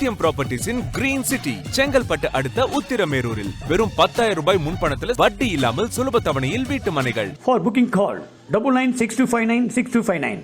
விஜயம் ப்ராப்பர்ட்டிஸின் green city Chengalpattu அடுத்த உத்திரமேரூரில் வெறும் 10,000 ரூபாய் முன்பணத்தில் வட்டி இல்லாமல் சுலப தவணையில் வீட்டு மனைகள். For booking call 9962596259.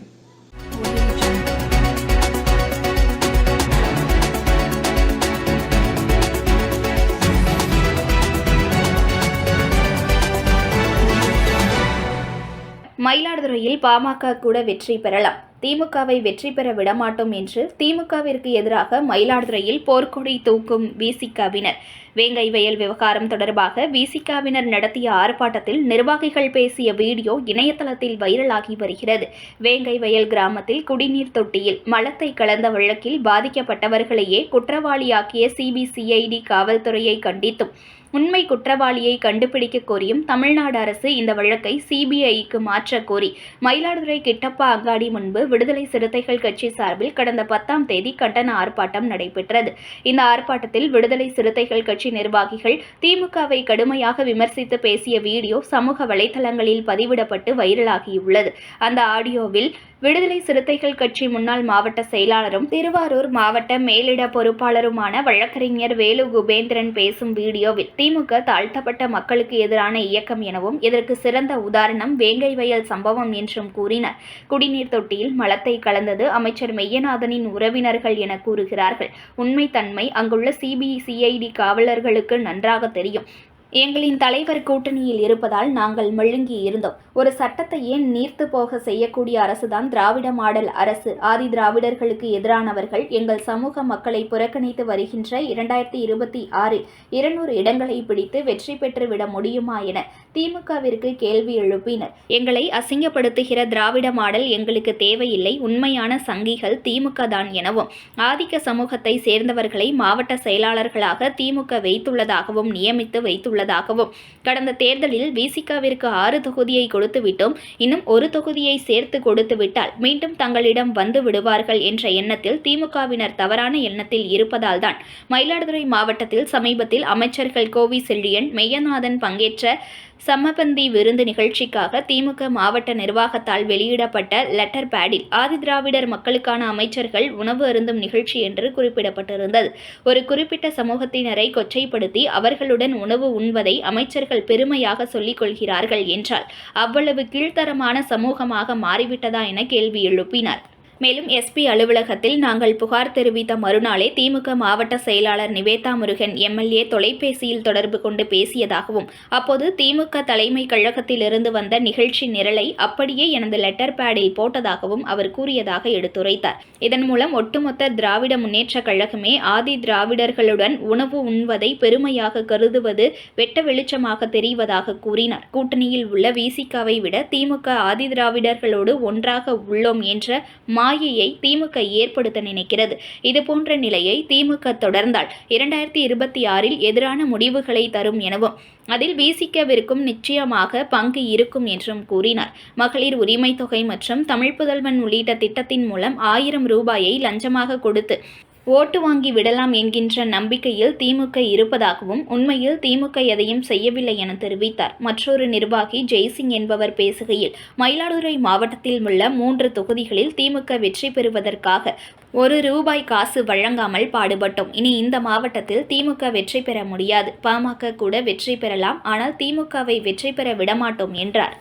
மயிலாடுதுறையில் பாமக கூட வெற்றி பெறலாம், திமுகவை வெற்றி பெற விடமாட்டோம் என்று திமுகவிற்கு எதிராக மயிலாடுதுறையில் போர்க்கொடி தூக்கும் விசிகவினர். வேங்கை வயல் விவகாரம் தொடர்பாக விசிகவினர் நடத்திய ஆர்ப்பாட்டத்தில் நிர்வாகிகள் பேசிய வீடியோ இணையதளத்தில் வைரலாகி வருகிறது. வேங்கை வயல் கிராமத்தில் குடிநீர் தொட்டியில் மலத்தை கலந்த வழக்கில் பாதிக்கப்பட்டவர்களையே குற்றவாளியாக்கிய சிபிசிஐடி காவல்துறையை கண்டித்தும் உண்மை குற்றவாளியை கண்டுபிடிக்க கோரியும் தமிழ்நாடு அரசு இந்த வழக்கை சிபிஐக்கு மாற்ற கோரி மயிலாடுதுறை கிட்டப்பா அங்காடி முன்பு விடுதலை சிறுத்தைகள் கட்சி சார்பில் கடந்த 10ஆம் தேதி கண்டன ஆர்ப்பாட்டம் நடைபெற்றது. இந்த ஆர்ப்பாட்டத்தில் விடுதலை சிறுத்தைகள் கட்சி நிர்வாகிகள் திமுகவை கடுமையாக விமர்சித்து பேசிய வீடியோ சமூக வலைதளங்களில் பதிவிடப்பட்டு வைரலாகியுள்ளது. அந்த ஆடியோவில் விடுதலை சிறுத்தைகள் கட்சி முன்னாள் மாவட்ட செயலாளரும் திருவாரூர் மாவட்ட மேலிட பொறுப்பாளருமான வழக்கறிஞர் வேலு குபேந்திரன் பேசும் வீடியோவில் திமுக தாழ்த்தப்பட்ட மக்களுக்கு எதிரான இயக்கம் எனவும் இதற்கு சிறந்த உதாரணம் வேங்கை வயல் சம்பவம் என்றும் கூறினார். குடிநீர் தொட்டியில் மலத்தை கலந்தது அமைச்சர் மெய்யநாதனின் உறவினர்கள் என கூறுகிறார்கள். உண்மைத்தன்மை அங்குள்ள சிபிசிஐடி காவலர்களுக்கு நன்றாக தெரியும். எங்களின் தலைவர் கூட்டணியில் இருப்பதால் நாங்கள் மெழுங்கி இருந்தோம். ஒரு சட்டத்தை ஏன் நீர்த்து போக செய்யக்கூடிய அரசுதான் திராவிட மாடல் அரசு. ஆதி திராவிடர்களுக்கு எதிரானவர்கள் எங்கள் சமூக மக்களை புறக்கணித்து வருகின்ற 2026 200 இடங்களை பிடித்து வெற்றி பெற்று விட முடியுமா என திமுகவிற்கு கேள்வி எழுப்பினர். எங்களை அசிங்கப்படுத்துகிற திராவிட மாடல் எங்களுக்கு தேவையில்லை, உண்மையான சங்கிகள் திமுக தான் எனவும் ஆதிக்க சமூகத்தை சேர்ந்தவர்களை மாவட்ட செயலாளர்களாக திமுக வைத்துள்ளதாகவும் நியமித்து வைத்துள்ளதாகவும் கடந்த தேர்தலில் விசிகவிற்கு 6 தொகுதியை கொடுத்துவிட்டோம், இன்னும் ஒரு தொகுதியை சேர்த்து கொடுத்து விட்டால் மீண்டும் தங்களிடம் வந்து விடுவார்கள் என்ற எண்ணத்தில் திமுகவினர் தவறான எண்ணத்தில் இருப்பதால் தான் மயிலாடுதுறை மாவட்டத்தில் சமீபத்தில் அமைச்சர்கள் கோவி செழியன் மெய்யநாதன் பங்கேற்ற சமபந்தி விருந்து நிகழ்ச்சிக்காக திமுக மாவட்ட நிர்வாகத்தால் வெளியிடப்பட்ட லெட்டர் பேடில் ஆதிதிராவிடர் மக்களுக்கான அமைச்சர்கள் உணவு அருந்தும் நிகழ்ச்சி என்று குறிப்பிடப்பட்டிருந்தது. ஒரு குறிப்பிட்ட சமூகத்தினரை கொச்சைப்படுத்தி அவர்களுடன் உணவு உண்பதை அமைச்சர்கள் பெருமையாக சொல்லிக் கொள்கிறார்கள் என்றால் அவ்வளவு கீழ்த்தரமான சமூகமாக மாறிவிட்டதா என கேள்வி எழுப்பினார். மேலும் எஸ்பி அலுவலகத்தில் நாங்கள் புகார் தெரிவித்த மறுநாளே திமுக மாவட்ட செயலாளர் நிவேதா முருகன் எம்எல்ஏ தொலைபேசியில் தொடர்பு கொண்டு பேசியதாகவும் அப்போது திமுக தலைமை கழகத்திலிருந்து வந்த நிகழ்ச்சி நிரலை அப்படியே எனது லெட்டர் பேடில் போட்டதாகவும் அவர் கூறியதாக எடுத்துரைத்தார். இதன் மூலம் ஒட்டுமொத்த திராவிட முன்னேற்ற கழகமே ஆதி திராவிடர்களுடன் உணவு உண்வதை பெருமையாக கருதுவது வெட்ட வெளிச்சமாக தெரிவதாக கூறினார். கூட்டணியில் உள்ள விசிகவை விட திமுக ஆதி திராவிடர்களோடு ஒன்றாக உள்ளோம் என்ற மாயையை திமுக ஏற்படுத்த நினைக்கிறது. இதுபோன்ற நிலையை திமுக தொடர்ந்தால் 2026 எதிரான முடிவுகளை தரும் எனவும் அதில் விசிகவிற்கும் நிச்சயமாக பங்கு இருக்கும் என்றும் கூறினார். மகளிர் உரிமை தொகை மற்றும் தமிழ் புதல்வன் உள்ளிட்ட திட்டத்தின் மூலம் 1000 ரூபாயை லஞ்சமாக கொடுத்து ஓட்டு வாங்கி விடலாம் என்கின்ற நம்பிக்கையில் திமுக இருப்பதாகவும் உண்மையில் திமுக எதையும் செய்யவில்லை என தெரிவித்தார். மற்றொரு நிர்வாகி ஜெய்சிங் என்பவர் பேசுகையில் மயிலாடுதுறை மாவட்டத்தில் உள்ள 3 தொகுதிகளில் திமுக வெற்றி பெறுவதற்காக 1 ரூபாய் காசு வழங்காமல் பாடுபட்டோம். இனி இந்த மாவட்டத்தில் திமுக வெற்றி பெற முடியாது. பாமக கூட வெற்றி பெறலாம், ஆனால் திமுகவை வெற்றி பெற விடமாட்டோம் என்றார்.